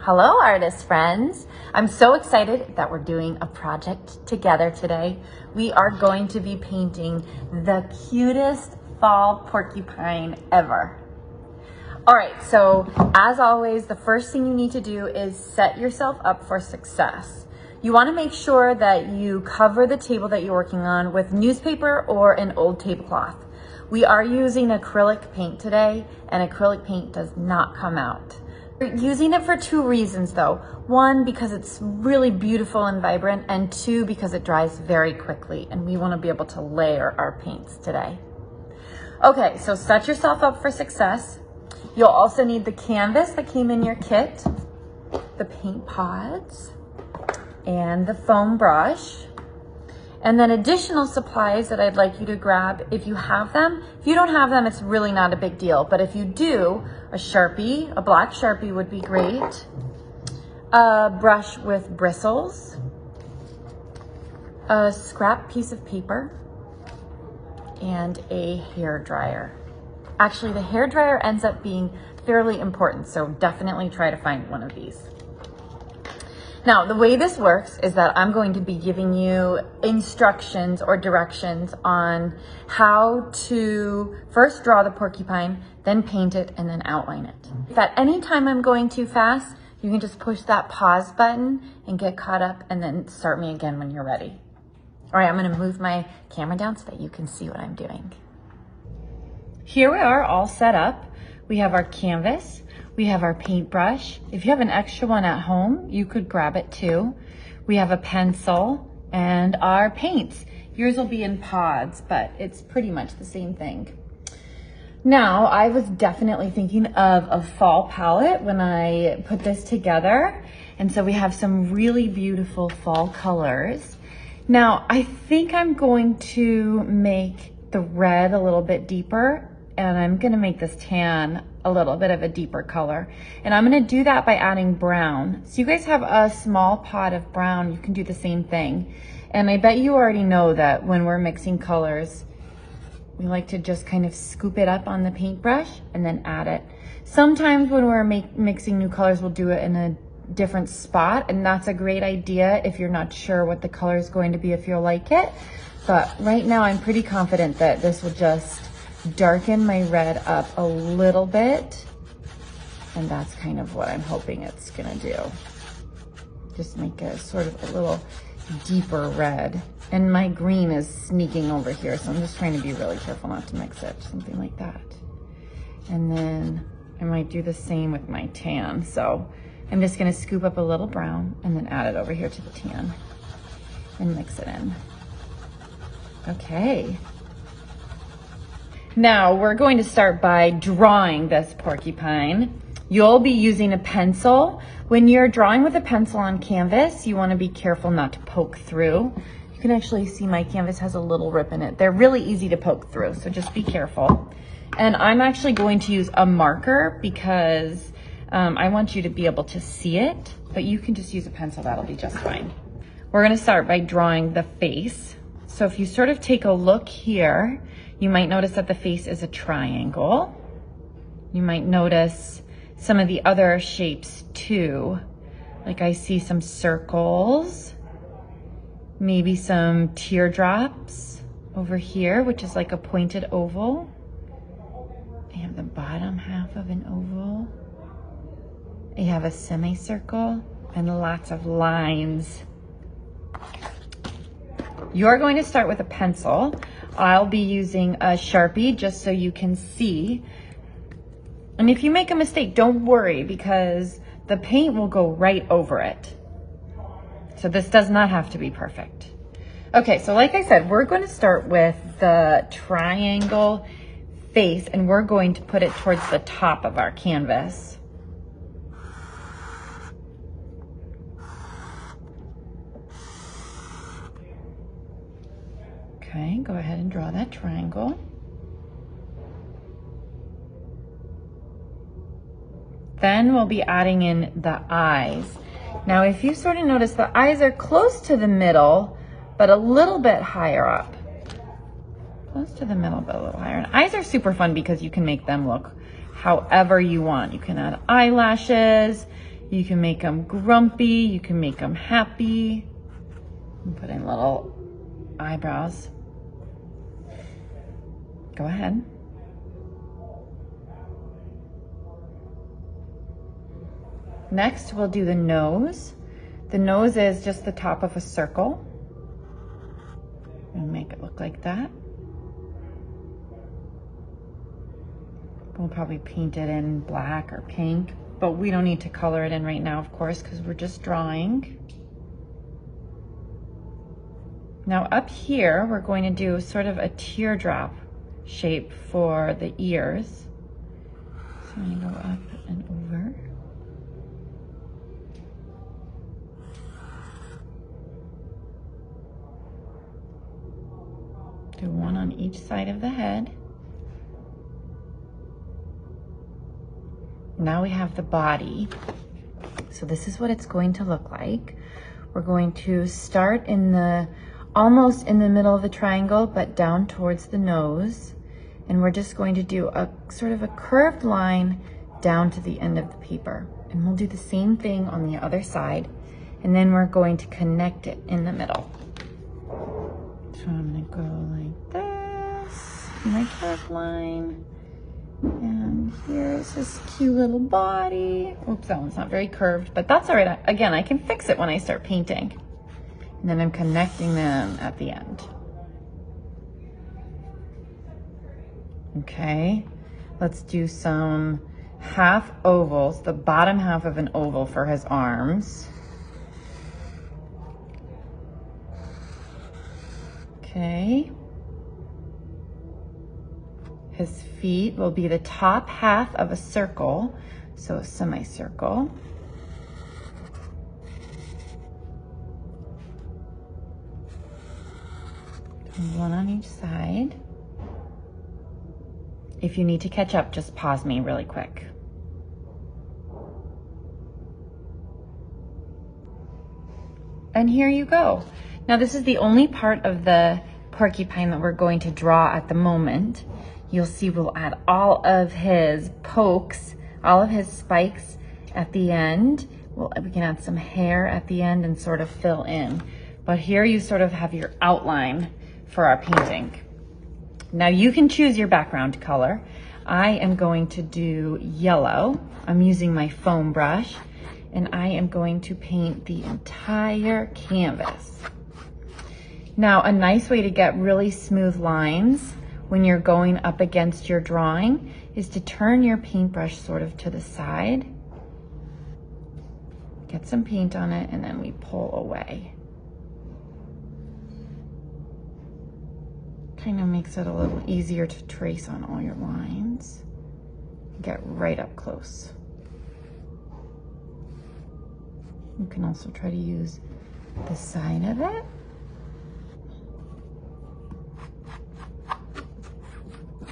Hello, artist friends. I'm so excited that we're doing a project together today. We are going to be painting the cutest fall porcupine ever. All right, so as always, the first thing you need to do is set yourself up for success. You want to make sure that you cover the table that you're working on with newspaper or an old tablecloth. We are using acrylic paint today, and acrylic paint does not come out. We're using it for two reasons though. One, because it's really beautiful and vibrant, and two, because it dries very quickly and we want to be able to layer our paints today. Okay, so set yourself up for success. You'll also need the canvas that came in your kit, the paint pods, and the foam brush. And then additional supplies that I'd like you to grab if you have them. If you don't have them, it's really not a big deal. But if you do, a Sharpie, a black Sharpie would be great. A brush with bristles. A scrap piece of paper. And a hair dryer. Actually, the hair dryer ends up being fairly important, so definitely try to find one of these. Now, the way this works is that I'm going to be giving you instructions or directions on how to first draw the porcupine, then paint it, and then outline it. If at any time I'm going too fast, you can just push that pause button and get caught up and then start me again when you're ready. All right, I'm gonna move my camera down so that you can see what I'm doing. Here we are all set up. We have our canvas. We have our paintbrush. If you have an extra one at home, you could grab it too. We have a pencil and our paints. Yours will be in pods, but it's pretty much the same thing. Now, I was definitely thinking of a fall palette when I put this together. And so we have some really beautiful fall colors. Now, I think I'm going to make the red a little bit deeper, and I'm gonna make this tan a little bit of a deeper color. And I'm gonna do that by adding brown. So you guys have a small pot of brown, you can do the same thing. And I bet you already know that when we're mixing colors, we like to just kind of scoop it up on the paintbrush and then add it. Sometimes when we're mixing new colors, we'll do it in a different spot, and that's a great idea if you're not sure what the color is going to be, if you'll like it. But right now I'm pretty confident that this will just darken my red up a little bit, and that's kind of what I'm hoping it's gonna do. Just make it sort of a little deeper red. And my green is sneaking over here, so I'm just trying to be really careful not to mix it, something like that. And then I might do the same with my tan. So I'm just gonna scoop up a little brown and then add it over here to the tan and mix it in. Okay. Now we're going to start by drawing this porcupine. You'll be using a pencil. When you're drawing with a pencil on canvas, you want to be careful not to poke through. You can actually see my canvas has a little rip in it. They're really easy to poke through, so just be careful. And I'm actually going to use a marker because I want you to be able to see it, but you can just use a pencil, that'll be just fine. We're going to start by drawing the face. So if you sort of take a look here, you might notice that the face is a triangle. You might notice some of the other shapes too. Like I see some circles, maybe some teardrops over here, which is like a pointed oval. I have the bottom half of an oval. I have a semicircle and lots of lines. You're going to start with a pencil. I'll be using a Sharpie just so you can see. And if you make a mistake, don't worry because the paint will go right over it. So this does not have to be perfect. Okay, so like I said, we're going to start with the triangle face and we're going to put it towards the top of our canvas. Okay, go ahead and draw that triangle. Then we'll be adding in the eyes. Now, if you sort of notice, the eyes are close to the middle, but a little bit higher up. Close to the middle, but a little higher. And eyes are super fun because you can make them look however you want. You can add eyelashes, You can make them grumpy, you can make them happy. Put in little eyebrows. Go ahead. Next, we'll do the nose. The nose is just the top of a circle. And make it look like that. We'll probably paint it in black or pink, but we don't need to color it in right now, of course, because we're just drawing. Now up here, we're going to do sort of a teardrop shape for the ears. So I'm gonna go up and over. Do one on each side of the head. Now we have the body. So this is what it's going to look like. We're going to start in the, almost in the middle of the triangle, but down towards the nose. And we're just going to do a sort of a curved line down to the end of the paper. And we'll do the same thing on the other side. And then we're going to connect it in the middle. So I'm gonna go like this, my curved line. And here's this cute little body. Oops, that one's not very curved, but that's all right. Again, I can fix it when I start painting. And then I'm connecting them at the end. Okay, let's do some half ovals, the bottom half of an oval for his arms. Okay. His feet will be the top half of a circle, so a semicircle. One on each side. If you need to catch up, just pause me really quick. And here you go. Now this is the only part of the porcupine that we're going to draw at the moment. You'll see we'll add all of his pokes, all of his spikes at the end. We can add some hair at the end and sort of fill in. But here you sort of have your outline for our painting. Now you can choose your background color. I am going to do yellow. I'm using my foam brush and I am going to paint the entire canvas. Now a nice way to get really smooth lines when you're going up against your drawing is to turn your paintbrush sort of to the side, get some paint on it, and then we pull away. Kind of makes it a little easier to trace on all your lines. Get right up close. You can also try to use the side of it.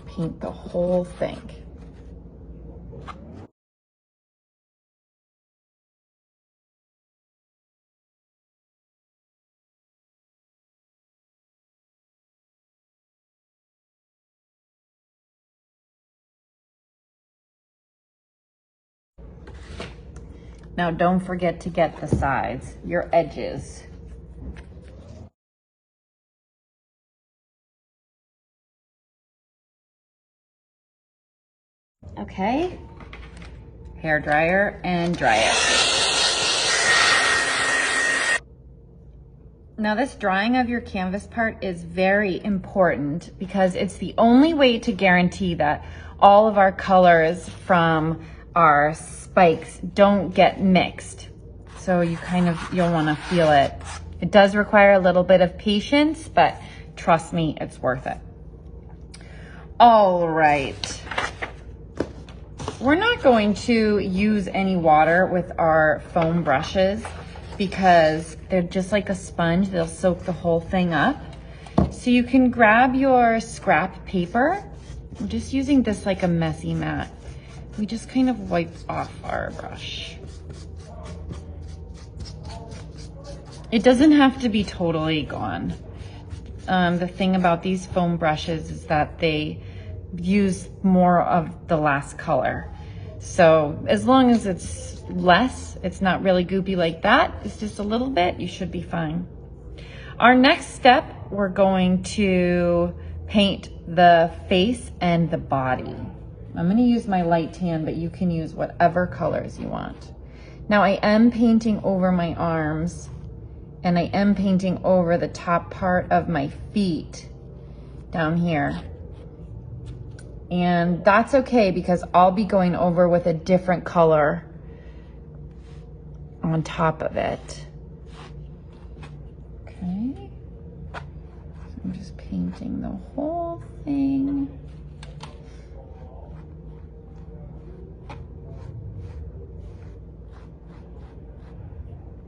Paint the whole thing. Now don't forget to get the sides, your edges. Okay, hair dryer and dry it. Now this drying of your canvas part is very important because it's the only way to guarantee that all of our colors from our spikes don't get mixed. So you'll want to feel it. It does require a little bit of patience, but trust me, it's worth it. All right. We're not going to use any water with our foam brushes because they're just like a sponge. They'll soak the whole thing up. So you can grab your scrap paper. I'm just using this like a messy mat. We just kind of wipe off our brush. It doesn't have to be totally gone. The thing about these foam brushes is that they use more of the last color. So as long as it's less, it's not really goopy like that, it's just a little bit, you should be fine. Our next step, we're going to paint the face and the body. I'm gonna use my light tan, but you can use whatever colors you want. Now I am painting over my arms, and I am painting over the top part of my feet down here. And that's okay because I'll be going over with a different color on top of it. Okay, so I'm just painting the whole thing.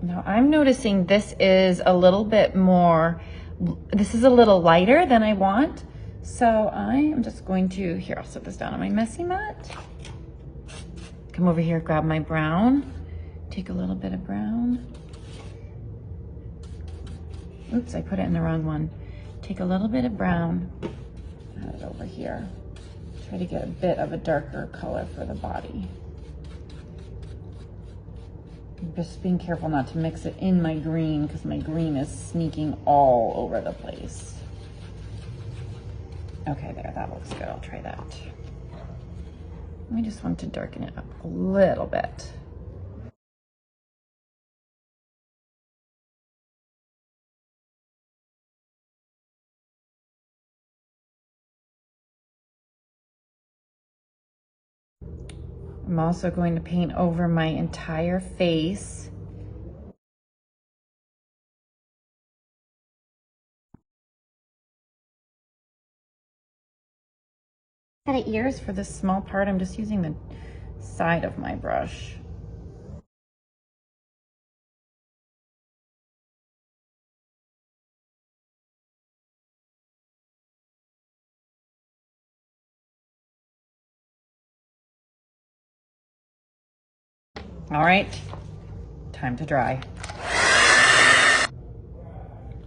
Now I'm noticing this is a little bit more, this is a little lighter than I want. So I am just going to, here, I'll set this down on my messy mat. Come over here, grab my brown. Take a little bit of brown. Oops, I put it in the wrong one. Take a little bit of brown, add it over here. Try to get a bit of a darker color for the body. Just being careful not to mix it in my green because my green is sneaking all over the place. Okay, there, that looks good. I'll try that. I just want to darken it up a little bit. I'm also going to paint over my entire face. Set of ears for this small part. I'm just using the side of my brush. All right, time to dry.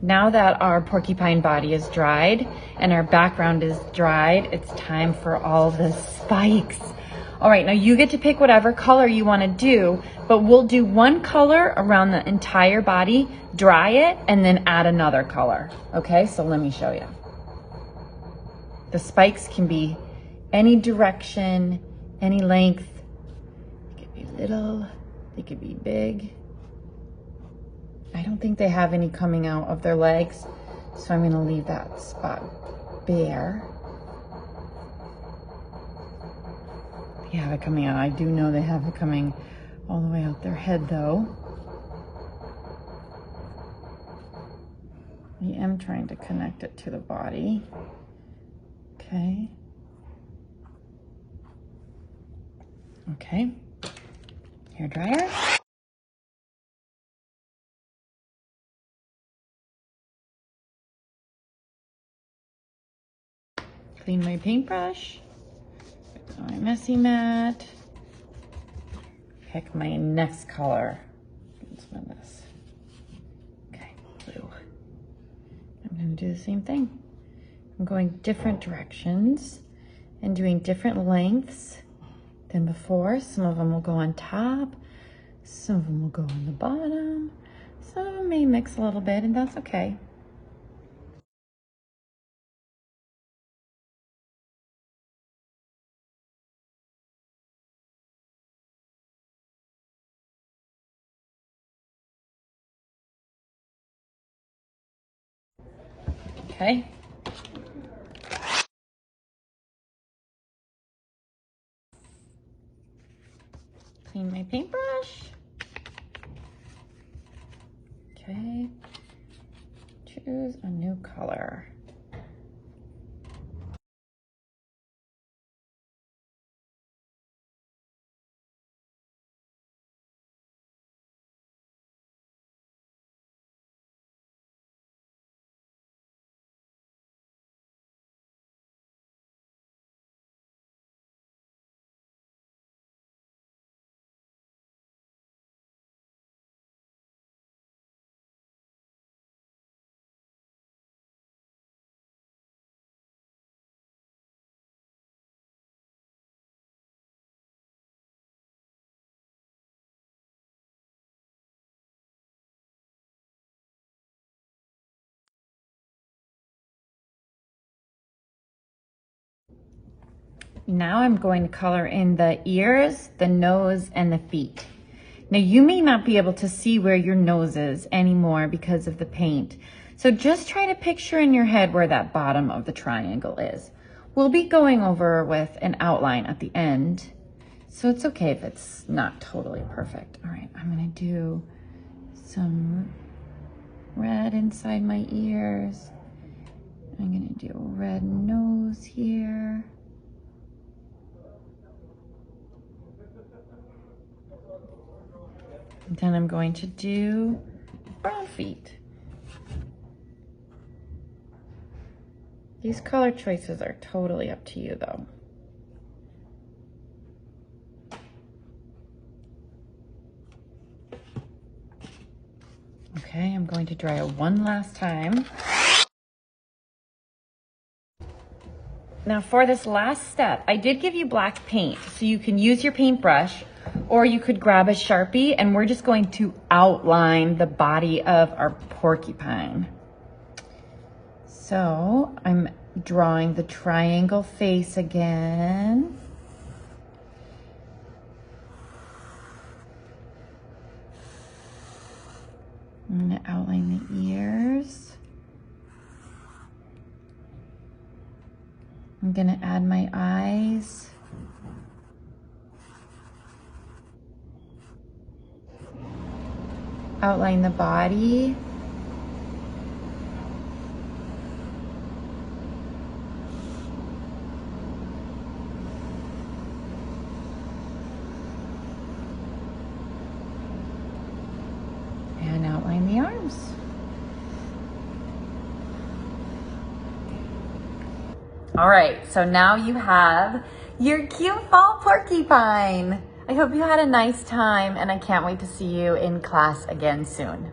Now that our porcupine body is dried and our background is dried, it's time for all the spikes. All right, now you get to pick whatever color you want to do, but we'll do one color around the entire body, dry it, and then add another color. Okay, so let me show you. The spikes can be any direction, any length. They could be little, they could be big. I don't think they have any coming out of their legs, so I'm gonna leave that spot bare. They have it coming out. I do know they have it coming all the way out their head though. I am trying to connect it to the body. Okay. Okay. Hair dryer. Clean my paintbrush. Put it on my messy mat. Pick my next color. Let's spin this. Okay, blue. I'm gonna do the same thing. I'm going different directions and doing different lengths than before. Some of them will go on top, some of them will go on the bottom, some of them may mix a little bit, and that's okay. Okay. Clean my paintbrush. Okay. Choose a new color. Now I'm going to color in the ears, the nose, and the feet. Now you may not be able to see where your nose is anymore because of the paint. So just try to picture in your head where that bottom of the triangle is. We'll be going over with an outline at the end, so it's okay if it's not totally perfect. All right, I'm gonna do some red inside my ears. I'm gonna do a red nose here. And then I'm going to do brown feet. These color choices are totally up to you though. Okay, I'm going to dry it one last time. Now for this last step, I did give you black paint, so you can use your paintbrush or you could grab a Sharpie, and we're just going to outline the body of our porcupine. So I'm drawing the triangle face again. I'm going to outline the ears. I'm going to add my eyes. Outline the body. And outline the arms. All right, so now you have your cute fall porcupine. I hope you had a nice time, and I can't wait to see you in class again soon.